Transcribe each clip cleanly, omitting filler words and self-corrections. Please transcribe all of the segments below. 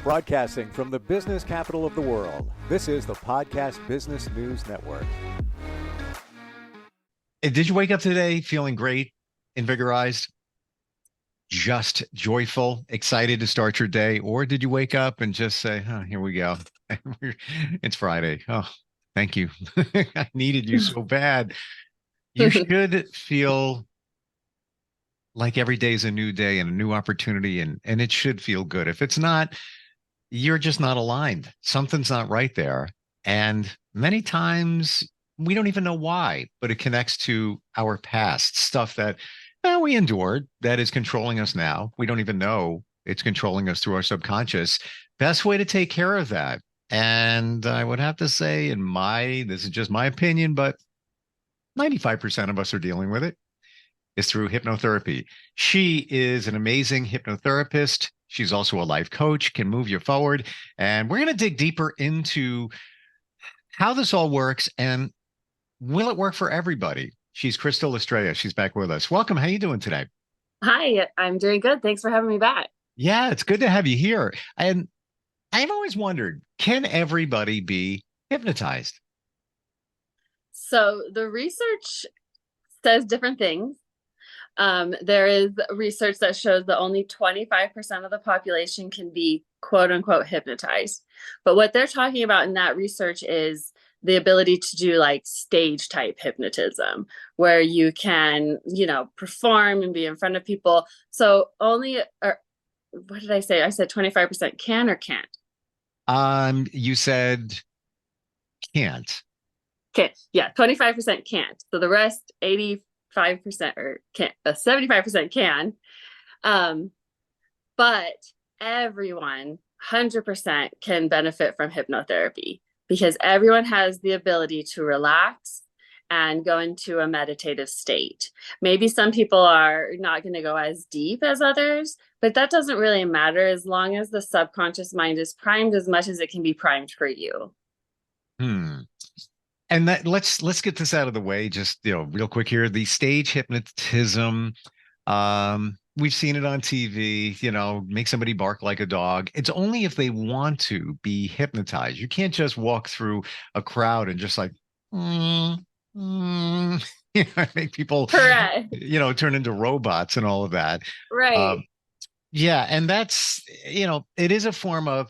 Broadcasting from the business capital of the world, this is the Podcast Business News Network. Did you wake up today feeling great, invigorized, just joyful, excited to start your day? Or did you wake up and just say, oh, here we go. It's Friday. Oh, thank you. I needed you so bad. You should feel like every day is a new day and a new opportunity, and it should feel good. If it's not, you're just not aligned. Something's not right there. And many times we don't even know why, but it connects to our past stuff that we endured that is controlling us now. We don't even know it's controlling us through our subconscious. Best way to take care of that. And I would have to say, this is just my opinion, but 95% of us are dealing with it, is through hypnotherapy. She is an amazing hypnotherapist. She's also a life coach, can move you forward. And we're going to dig deeper into how this all works and will it work for everybody? She's Crystal Estrella. She's back with us. Welcome. How are you doing today? Hi, I'm doing good. Thanks for having me back. Yeah, it's good to have you here. And I've always wondered, can everybody be hypnotized? So the research says different things. There is research that shows that only 25% of the population can be quote unquote hypnotized. But what they're talking about in that research is the ability to do like stage type hypnotism, where you can, perform and be in front of people. So only, or what did I say? I said 25% can or can't. You said can't. Okay. Yeah. 25% can't. So the rest, 85% or can't, 75% can. But everyone 100% can benefit from hypnotherapy because everyone has the ability to relax and go into a meditative state. Maybe some people are not going to go as deep as others, but that doesn't really matter as long as the subconscious mind is primed as much as it can be primed for you. And let's get this out of the way, just real quick here. The stage hypnotism, we've seen it on TV, make somebody bark like a dog. It's only if they want to be hypnotized. You can't just walk through a crowd and just like, make people, Correct. turn into robots and all of that. Right. Yeah. And that's, it is a form of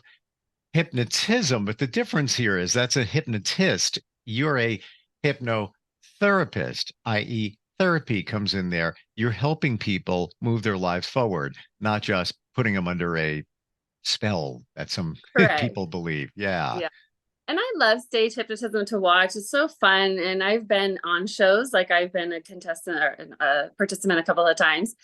hypnotism, but the difference here is that's a hypnotist. You're a hypnotherapist, i.e., therapy comes in there. You're helping people move their lives forward, not just putting them under a spell that some people believe. Yeah. And I love stage hypnotism to watch. It's so fun. And I've been on shows, like I've been a contestant or a participant a couple of times,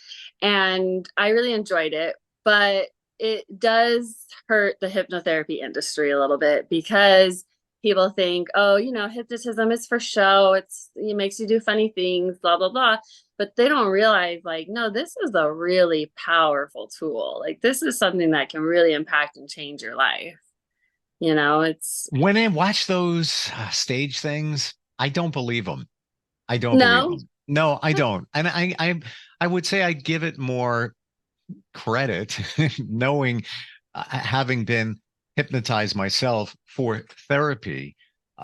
and I really enjoyed it. But it does hurt the hypnotherapy industry a little bit because people think, oh, hypnotism is for show. It makes you do funny things, blah, blah, blah. But they don't realize, like, no, this is a really powerful tool. Like, this is something that can really impact and change your life. It's when I watch those stage things, I don't believe them. I don't believe them. No, I don't. And I would say I give it more credit knowing having been hypnotized myself for therapy.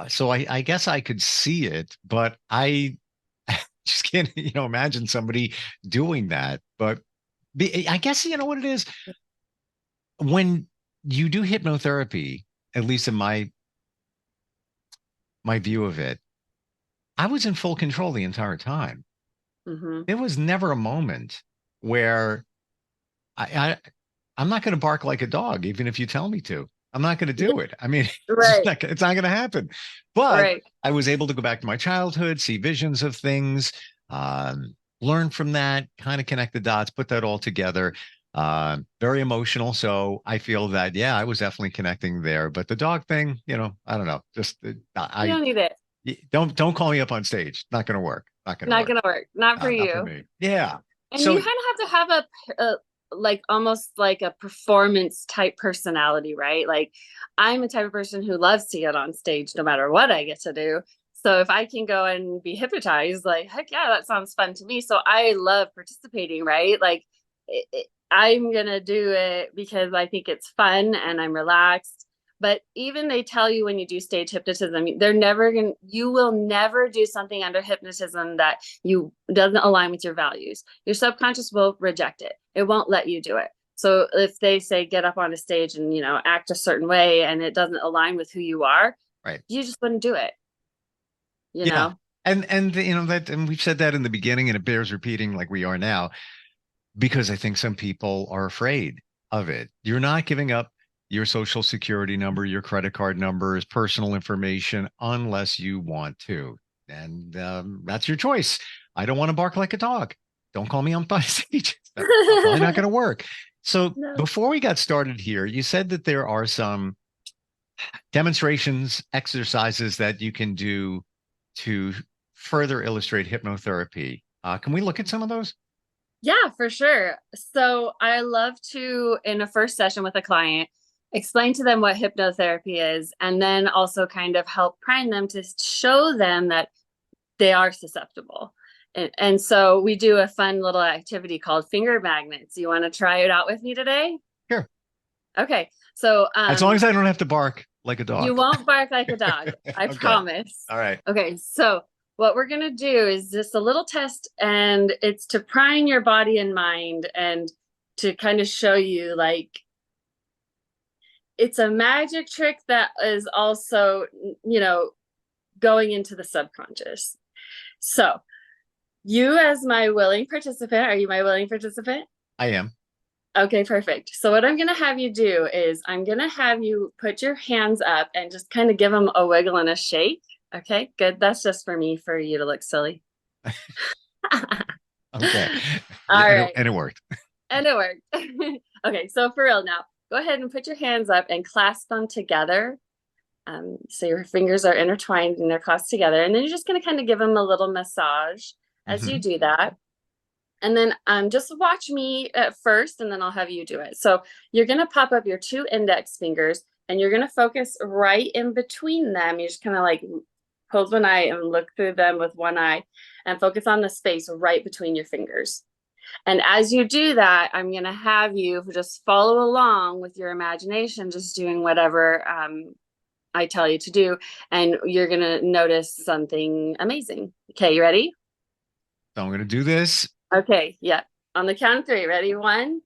So I guess I could see it, but I just can't, imagine somebody doing that. But I guess, what it is when you do hypnotherapy, at least in my view of it, I was in full control the entire time. Mm-hmm. There was never a moment where I'm not going to bark like a dog, even if you tell me to. I'm not going to do it. I mean, it's not going to happen. But I was able to go back to my childhood, see visions of things, learn from that, kind of connect the dots, put that all together. Very emotional. So I feel that, yeah, I was definitely connecting there. But the dog thing, I don't know. Just you don't need it. Don't call me up on stage. Not going to work. Not going to work. Not for you. Not for me. Yeah. And you kind of have to have a like almost like a performance type personality, right? Like I'm a type of person who loves to get on stage no matter what I get to do. So if I can go and be hypnotized, like, heck yeah, that sounds fun to me. So I love participating, right? Like I'm going to do it because I think it's fun and I'm relaxed. But even they tell you when you do stage hypnotism, you will never do something under hypnotism that doesn't align with your values. Your subconscious will reject it. It won't let you do it. So if they say get up on a stage and, act a certain way and it doesn't align with who you are, Right. you just wouldn't do it. Yeah. And we've said that in the beginning, and it bears repeating like we are now, because I think some people are afraid of it. You're not giving up your social security number, your credit card numbers, personal information, unless you want to. And that's your choice. I don't want to bark like a dog. Don't call me on stage. That's probably not going to work. So No. before we got started here, you said that there are some demonstrations, exercises that you can do to further illustrate hypnotherapy. Can we look at some of those? Yeah, for sure. So I love to, in a first session with a client, explain to them what hypnotherapy is, and then also kind of help prime them to show them that they are susceptible. And so we do a fun little activity called finger magnets. You want to try it out with me today? Sure. Okay. So as long as I don't have to bark like a dog. You won't bark like a dog. I Okay. promise. All right. Okay. So what we're going to do is just a little test, and it's to prime your body and mind and to kind of show you like it's a magic trick that is also, going into the subconscious. So you, as my willing participant, are you my willing participant? I am. Okay, perfect. So what I'm going to have you do is I'm going to have you put your hands up and just kind of give them a wiggle and a shake. Okay, good. That's just for me, for you to look silly. Okay. All right. And it worked. And it worked. Okay, so for real now, go ahead and put your hands up and clasp them together. So your fingers are intertwined and they're clasped together. And then you're just going to kind of give them a little massage as you do that. And then just watch me at first, and then I'll have you do it. So you're going to pop up your 2 index fingers, and you're going to focus right in between them. You just kind of like close one eye and look through them with one eye and focus on the space right between your fingers. And as you do that, I'm going to have you just follow along with your imagination, just doing whatever I tell you to do. And you're going to notice something amazing. Okay, you ready? So I'm going to do this. Okay, yeah. On the count of 3, ready? 1,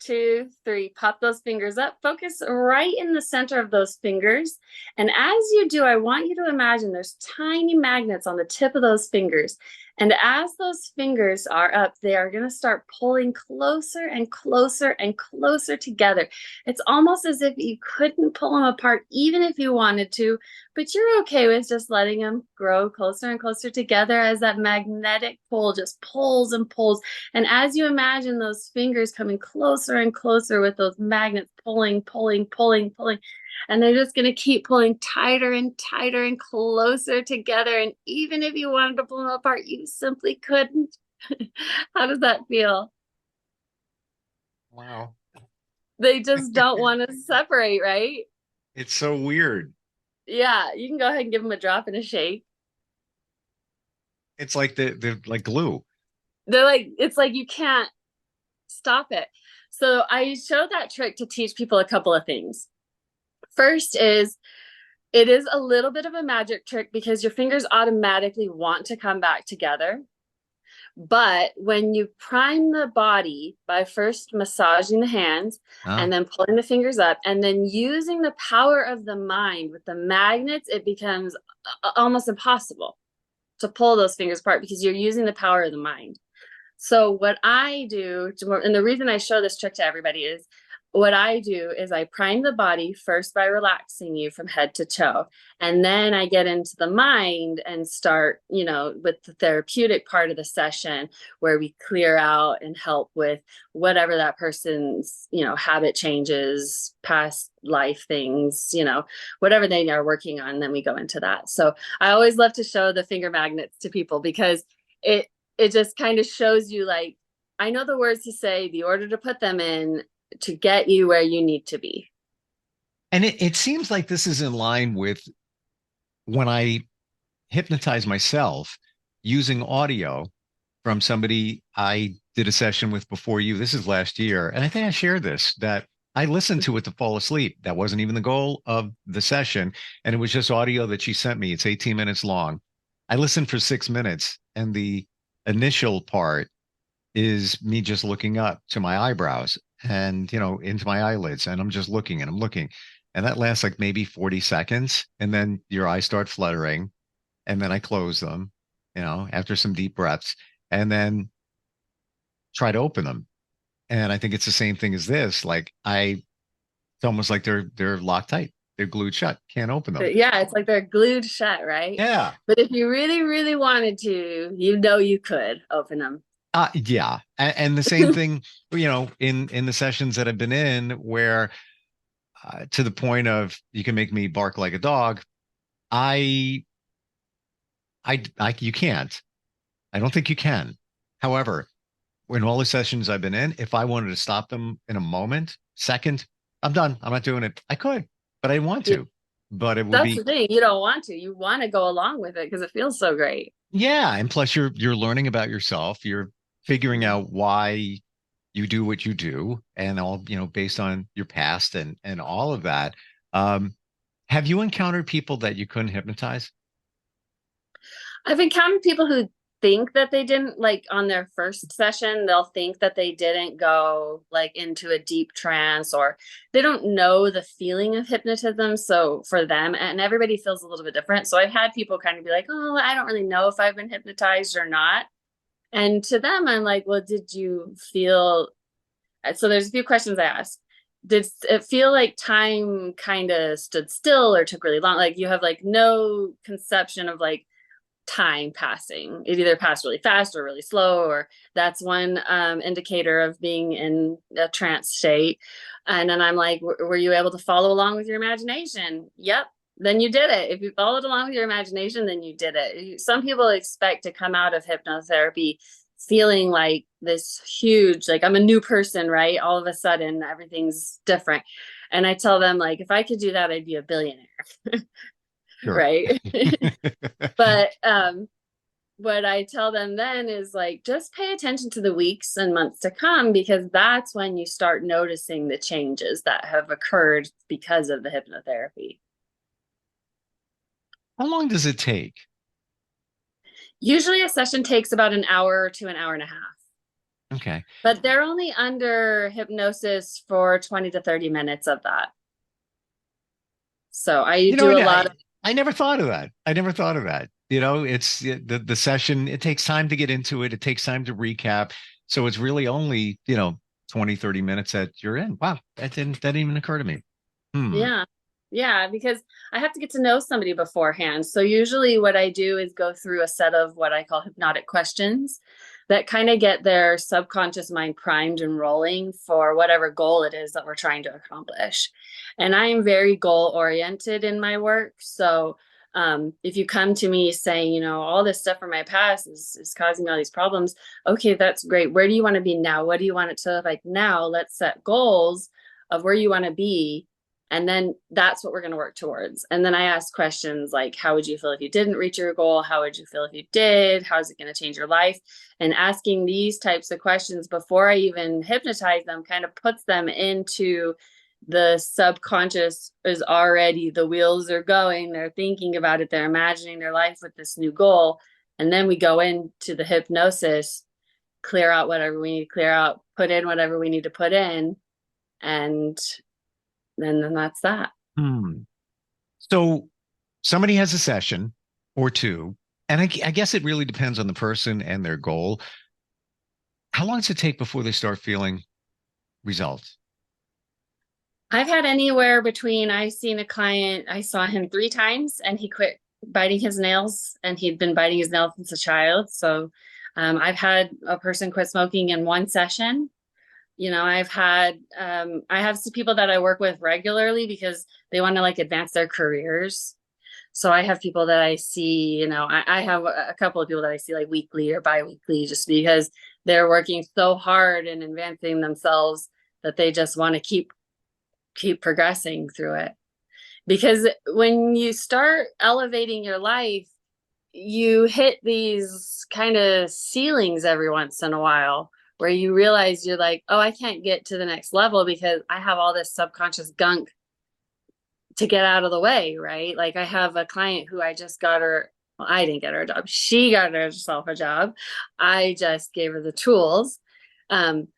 2, 3. Pop those fingers up. Focus right in the center of those fingers. And as you do, I want you to imagine there's tiny magnets on the tip of those fingers. And as those fingers are up, they are going to start pulling closer and closer and closer together. It's almost as if you couldn't pull them apart, even if you wanted to, but you're okay with just letting them grow closer and closer together as that magnetic pull just pulls and pulls. And as you imagine those fingers coming closer and closer with those magnets pulling, pulling, pulling, pulling, and they're just going to keep pulling tighter and tighter and closer together. And even if you wanted to pull them apart, you simply couldn't. How does that feel? Wow. They just don't want to separate, right? It's so weird. Yeah, you can go ahead and give them a drop and a shake. It's like they're like glue. It's like you can't stop it. So I show that trick to teach people a couple of things. First is, it is a little bit of a magic trick because your fingers automatically want to come back together. But when you prime the body by first massaging the hands and then pulling the fingers up and then using the power of the mind with the magnets, it becomes almost impossible to pull those fingers apart because you're using the power of the mind. So what I do, and the reason I show this trick to everybody is, what I do is I prime the body first by relaxing you from head to toe. And then I get into the mind and start, with the therapeutic part of the session where we clear out and help with whatever that person's, habit changes, past life things, whatever they are working on. Then we go into that. So I always love to show the finger magnets to people because it just kind of shows you, like, I know the words to say, the order to put them in, to get you where you need to be. And it seems like this is in line with when I hypnotize myself using audio. from somebody I did a session with before you. This is last year. And I think I shared this, that I listened to it to fall asleep. That wasn't even the goal of the session. And it was just audio that she sent me. It's 18 minutes long. I listened for 6 minutes, and the initial part is me just looking up to my eyebrows and, into my eyelids. And I'm just looking and I'm looking. And that lasts like maybe 40 seconds. And then your eyes start fluttering. And then I close them, after some deep breaths, and then try to open them. And I think it's the same thing as this. It's almost like they're locked tight. They're glued shut. Can't open them. Yeah, it's like they're glued shut, right? Yeah. But if you really, really wanted to, you could open them. Yeah. And the same thing, in the sessions that I've been in where to the point of you can make me bark like a dog. You can't. I don't think you can. However, in all the sessions I've been in, if I wanted to stop them in a moment, second, I'm done. I'm not doing it. I could, but I didn't want to. But it would That's the thing. You don't want to. You want to go along with it because it feels so great. Yeah. And plus you're learning about yourself. You're figuring out why you do what you do, and all, based on your past and all of that. Have you encountered people that you couldn't hypnotize? I've encountered people who think that they didn't, like on their first session, they'll think that they didn't go like into a deep trance, or they don't know the feeling of hypnotism. So for them, and everybody feels a little bit different. So I've had people kind of be like, oh, I don't really know if I've been hypnotized or not. And to them, I'm like, well, did you feel, so there's a few questions I ask. Did it feel like time kind of stood still or took really long? Like you have like no conception of like time passing. It either passed really fast or really slow, or that's one indicator of being in a trance state. And then I'm like, were you able to follow along with your imagination? Yep. Then you did it. If you followed along with your imagination, then you did it. Some people expect to come out of hypnotherapy feeling like this huge, like I'm a new person, right? All of a sudden, everything's different. And I tell them, like, if I could do that, I'd be a billionaire. Sure. Right. But what I tell them then is like, just pay attention to the weeks and months to come, because that's when you start noticing the changes that have occurred because of the hypnotherapy. How long does it take? Usually a session takes about an hour to an hour and a half. Okay. But they're only under hypnosis for 20 to 30 minutes of that. So I do a lot of. I never thought of that. I never thought of that. It's the session. It takes time to get into it. It takes time to recap. So it's really only, 20, 30 minutes that you're in. Wow. That didn't even occur to me. Yeah. Yeah, because I have to get to know somebody beforehand. So usually what I do is go through a set of what I call hypnotic questions that kind of get their subconscious mind primed and rolling for whatever goal it is that we're trying to accomplish. And I am very goal oriented in my work. So if you come to me saying, all this stuff from my past is causing me all these problems, okay, that's great. Where do you want to be now? What do you want it to look like now? Let's set goals of where you want to be. And then that's what we're going to work towards. And then I ask questions like, how would you feel if you didn't reach your goal? How would you feel if you did? How is it going to change your life? And asking these types of questions before I even hypnotize them kind of puts them into the subconscious is already, the wheels are going, they're thinking about it, they're imagining their life with this new goal. And then we go into the hypnosis, clear out whatever we need to clear out, put in whatever we need to put in. And then that's that. So somebody has a session or two, and I guess it really depends on the person and their goal. How long does it take before they start feeling results? I've had anywhere between, I've seen a client, I saw him 3 times and he quit biting his nails, and he'd been biting his nails since a child. So I've had a person quit smoking in 1 session. I've had, I have some people that I work with regularly because they want to like advance their careers. So I have people that I see, I have a couple of people that I see like weekly or bi-weekly, just because they're working so hard and advancing themselves that they just want to keep progressing through it. Because when you start elevating your life, you hit these kind of ceilings every once in a while where you realize you're like, oh, I can't get to the next level because I have all this subconscious gunk to get out of the way, right? Like I have a client who I just got her, well, I didn't get her a job. She got herself a job. I just gave her the tools. Um,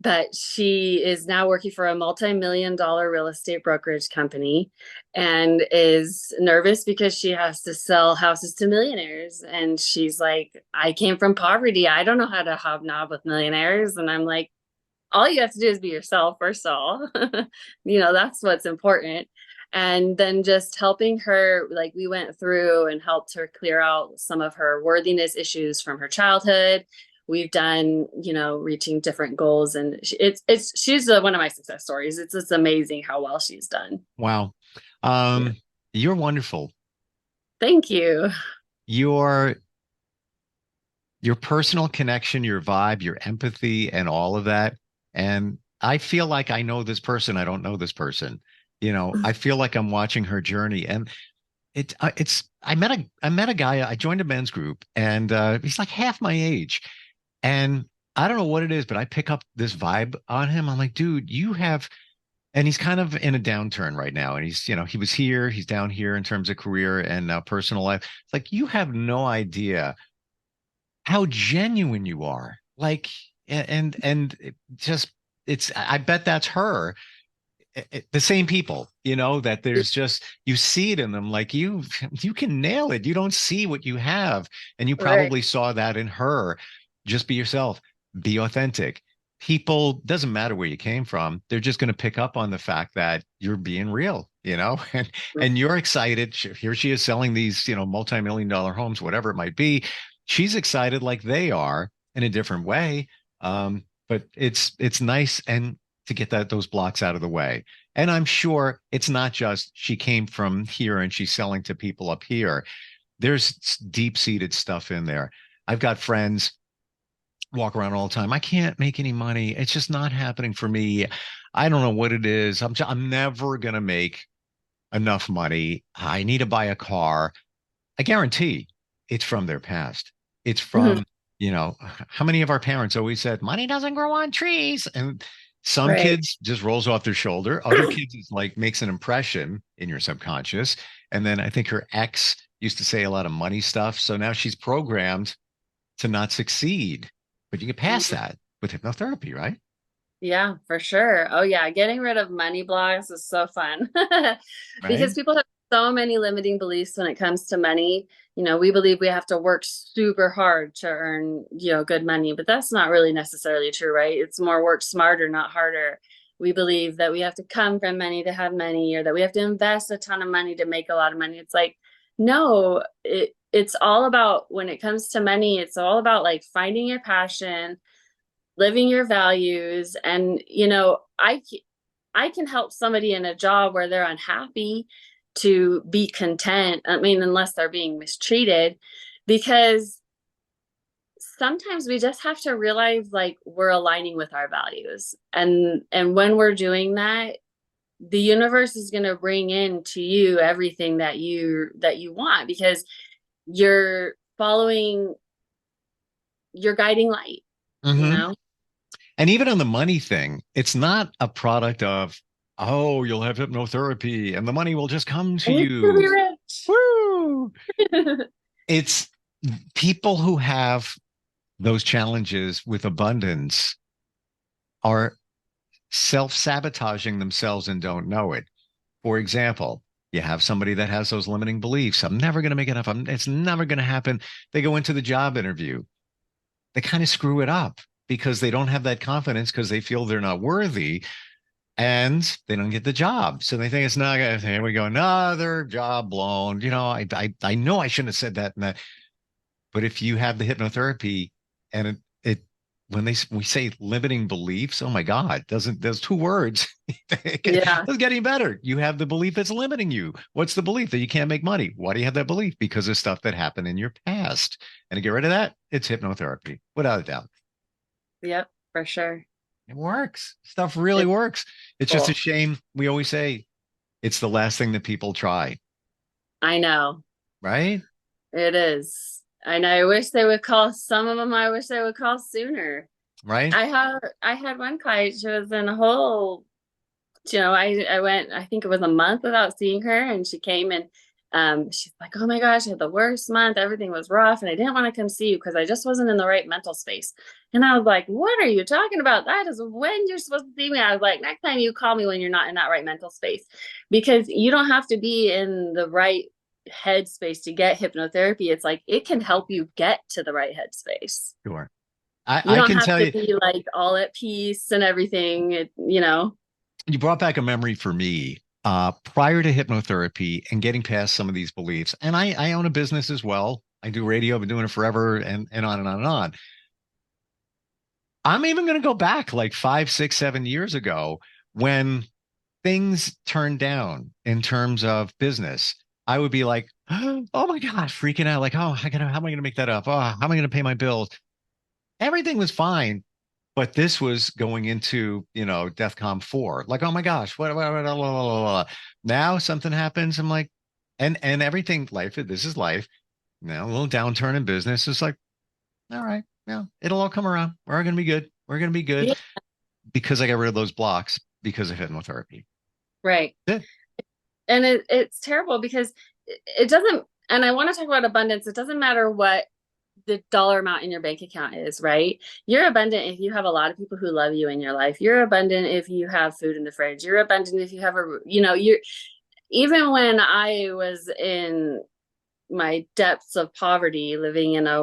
but she is now working for a multi-million-dollar real estate brokerage company and is nervous because she has to sell houses to millionaires. And she's like, I came from poverty. I don't know how to hobnob with millionaires. And I'm like, all you have to do is be yourself, first of all. That's what's important. And then just helping her, like we went through and helped her clear out some of her worthiness issues from her childhood. We've done, reaching different goals, and she's one of my success stories. It's amazing how well she's done. Wow. You're wonderful. Thank you. Your personal connection, your vibe, your empathy, and all of that. And I feel like I know this person. I don't know this person. I feel like I'm watching her journey. And I met a guy, I joined a men's group, and he's like half my age. And I don't know what it is, but I pick up this vibe on him. I'm like, dude, and he's kind of in a downturn right now. And he was here, he's down here in terms of career and personal life. It's like, you have no idea how genuine you are. Like, and I bet that's her. The same people, that there's just, you see it in them, like you can nail it. You don't see what you have. And you probably saw that in her. Just be yourself, be authentic. People, doesn't matter where you came from, they're just going to pick up on the fact that you're being real, and you're excited. Here she is selling these, multi-million-dollar homes, whatever it might be. She's excited like they are in a different way. But it's nice and to get those blocks out of the way. And I'm sure it's not just she came from here and she's selling to people up here. There's deep-seated stuff in there. I've got friends walk around all the time. I can't make any money. It's just not happening for me. I don't know what it is. I'm never going to make enough money. I need to buy a car. I guarantee it's from their past. It's from, how many of our parents always said, money doesn't grow on trees. And some kids just rolls off their shoulder. Other kids is like makes an impression in your subconscious. And then I think her ex used to say a lot of money stuff. So now she's programmed to not succeed. But you get past that with hypnotherapy, right? Yeah, for sure. Oh yeah, getting rid of money blocks is so fun because people have so many limiting beliefs when it comes to money. We believe we have to work super hard to earn, good money, but that's not really necessarily true, right? It's more work smarter, not harder. We believe that we have to come from money to have money, or that we have to invest a ton of money to make a lot of money. It's like, no, it's all about, when it comes to money, it's all about like finding your passion, living your values. And, I can help somebody in a job where they're unhappy to be content. I mean, unless they're being mistreated, because sometimes we just have to realize like we're aligning with our values. And when we're doing that, the universe is going to bring in to you everything that you want, because you're following your guiding light, And even on the money thing, it's not a product of, oh, you'll have hypnotherapy and the money will just come to you. Be rich. Woo! It's people who have those challenges with abundance are self-sabotaging themselves and don't know it. For example, you have somebody that has those limiting beliefs. I'm never going to make enough. It's never going to happen. They go into the job interview. They kind of screw it up because they don't have that confidence because they feel they're not worthy and they don't get the job. So they think it's not going to, here we go, another job blown. I know I shouldn't have said that and that. But if you have the hypnotherapy and when we say limiting beliefs, oh my God, those two words, it's getting better. You have the belief that's limiting you. What's the belief? That you can't make money. Why do you have that belief? Because of stuff that happened in your past. And to get rid of that, it's hypnotherapy, without a doubt. Yep, for sure. It works. Stuff really works. It's just a shame. We always say it's the last thing that people try. I know. Right? It is. And I wish they would call some of them. I wish they would call sooner. right? I had one client, she was in a whole, I went, I think it was a month without seeing her, and she came and she's like, oh my gosh, I had the worst month. Everything was rough, and I didn't want to come see you because I just wasn't in the right mental space. And I was like, what are you talking about? That is when you're supposed to see me. I was like, next time you call me when you're not in that right mental space, because you don't have to be in the right headspace to get hypnotherapy. It's like it can help you get to the right headspace. Sure. You I don't can have tell to you, be like all at peace and everything. You know. you brought back a memory for me. Prior to hypnotherapy and getting past some of these beliefs, and I own a business as well. I do radio, I've been doing it forever, and on and on and on. I'm even going to go back like 5, 6, 7 years ago when things turned down in terms of business. I would be like, oh my God, freaking out. Like, oh, how am I going to make that up? Oh, how am I going to pay my bills? Everything was fine. But this was going into, DEFCON 4. Like, oh my gosh, what. Now something happens. I'm like, and everything, life, this is life. Now, a little downturn in business is like, all right, yeah, it'll all come around. We're going to be good. We're going to be good Yeah. because I got rid of those blocks because of hypnotherapy. Right. Yeah. And it's terrible because it doesn't, and I want to talk about abundance. It doesn't matter what the dollar amount in your bank account is, right? You're abundant if you have a lot of people who love you in your life. You're abundant if you have food in the fridge. You're abundant if you have you're, even when I was in my depths of poverty, living in a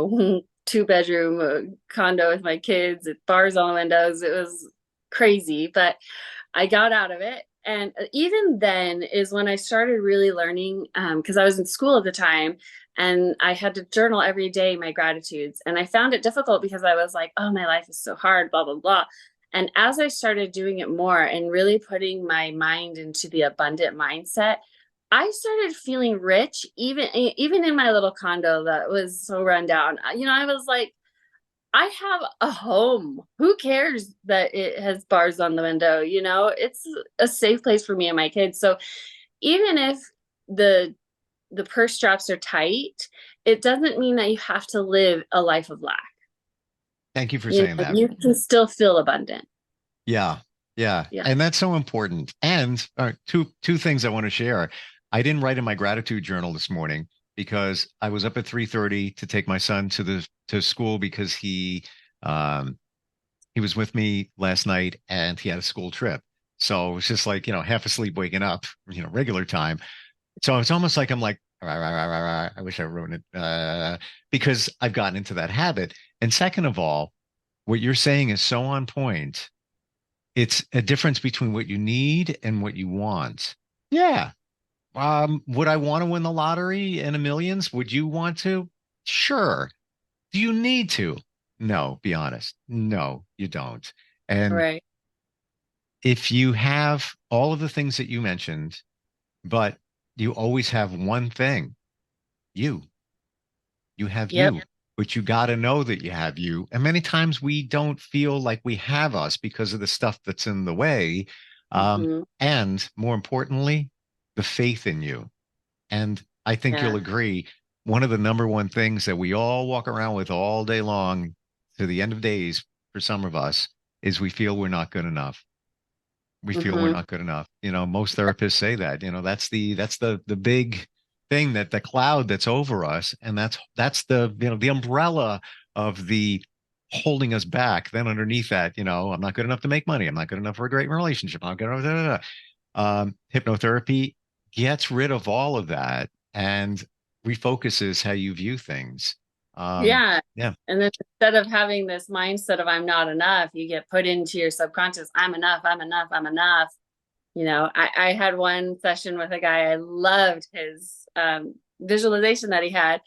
2-bedroom condo with my kids, with bars on the windows, it was crazy, but I got out of it. And even then is when I started really learning, because I was in school at the time and I had to journal every day my gratitudes. And I found it difficult because I was like, oh, my life is so hard, blah, blah, blah. And as I started doing it more and really putting my mind into the abundant mindset, I started feeling rich, even in my little condo that was so run down. I was like, I have a home. Who cares that it has bars on the window? It's a safe place for me and my kids. So even if the purse straps are tight, it doesn't mean that you have to live a life of lack. Thank you for saying that. You can still feel abundant. Yeah. Yeah. Yeah. And that's so important. And two things I want to share. I didn't write in my gratitude journal this morning because I was up at 3:30 to take my son to school because he was with me last night and he had a school trip. So it was just like, half asleep, waking up, regular time. So it's almost like I'm like, "Rah, rah, rah, rah, rah." I wish I wrote it because I've gotten into that habit. And second of all, what you're saying is so on point. It's a difference between what you need and what you want. Yeah. Would I want to win the lottery in a millions? Would you want to? Sure. Do you need to? No, be honest. No, you don't. And Right. if you have all of the things that you mentioned, but you always have one thing, you, you have Yep. you, but you got to know that you have you. And many times we don't feel like we have us because of the stuff that's in the way. Mhm. And more importantly, the faith in you. And I think you'll Yeah. agree, one of the number one things that we all walk around with all day long to the end of days for some of us is we feel we're not good enough. We feel we're Mhm. not good enough. Most therapists say that, that's the big thing, that the cloud that's over us. And that's the umbrella of the holding us back. Then underneath that, I'm not good enough to make money. I'm not good enough for a great relationship. I'm not good enough. Da, da, da. Hypnotherapy gets rid of all of that and refocuses how you view things. Yeah. Yeah. And then instead of having this mindset of I'm not enough, you get put into your subconscious, I'm enough, I'm enough, I'm enough. I had one session with a guy, I loved his visualization that he had.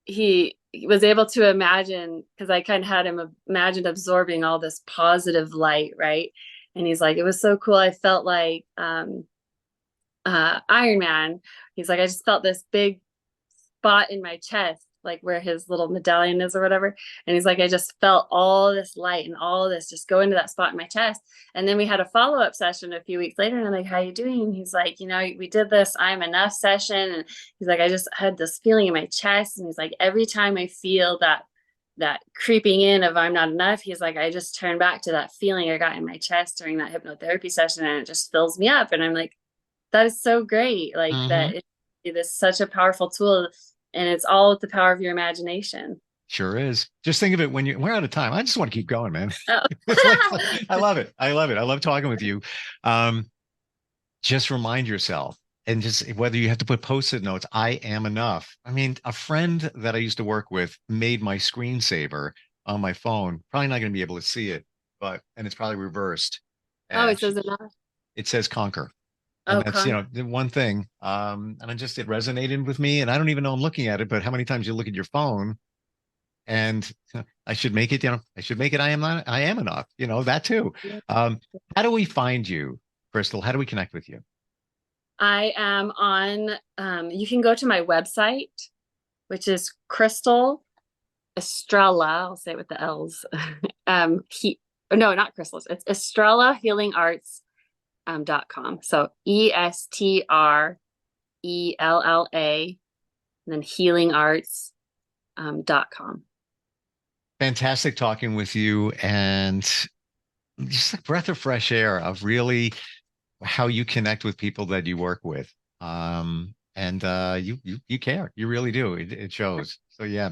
He was able to imagine, because I kind of had him imagine absorbing all this positive light, right? And he's like, it was so cool. I felt like Iron Man. He's like, I just felt this big spot in my chest. like where his little medallion is or whatever. And he's like, I just felt all this light and all this just go into that spot in my chest. And then we had a follow-up session a few weeks later, and I'm like, how you doing? And he's like, we did this I'm enough session. And he's like, I just had this feeling in my chest. And he's like, every time I feel that creeping in of I'm not enough, he's like, I just turn back to that feeling I got in my chest during that hypnotherapy session, and it just fills me up. And I'm like, that is so great. Like that is such a powerful tool, and it's all with the power of your imagination. Sure is. Just think of it when we're out of time. I just want to keep going, man. Oh. I love it. I love it. I love talking with you. Just remind yourself, and just whether you have to put post-it notes, I am enough. I mean, a friend that I used to work with made my screensaver on my phone. Probably not going to be able to see it, and it's probably reversed. Oh, it says enough. It says conquer. And that's, the one thing. And it resonated with me, and I don't even know I'm looking at it, but how many times you look at your phone and I should make it, I should make it. I am enough, that too. How do we find you, Crystal? How do we connect with you? I am on, you can go to my website, which is Crystal Estrella. I'll say it with the L's. No, not Crystals. It's EstrellaHealingArts.com. So ESTRELLA, and then healingarts.com. Fantastic talking with you, and just a breath of fresh air of really how you connect with people that you work with. You care. You really do. It shows. So yeah,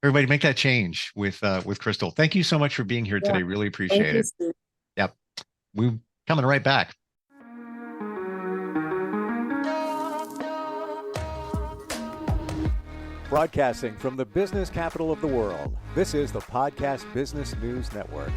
everybody make that change with Crystal. Thank you so much for being here today. Really appreciate it. Steve. Yep. We're coming right back. Broadcasting from the business capital of the world, this is the Podcast Business News Network.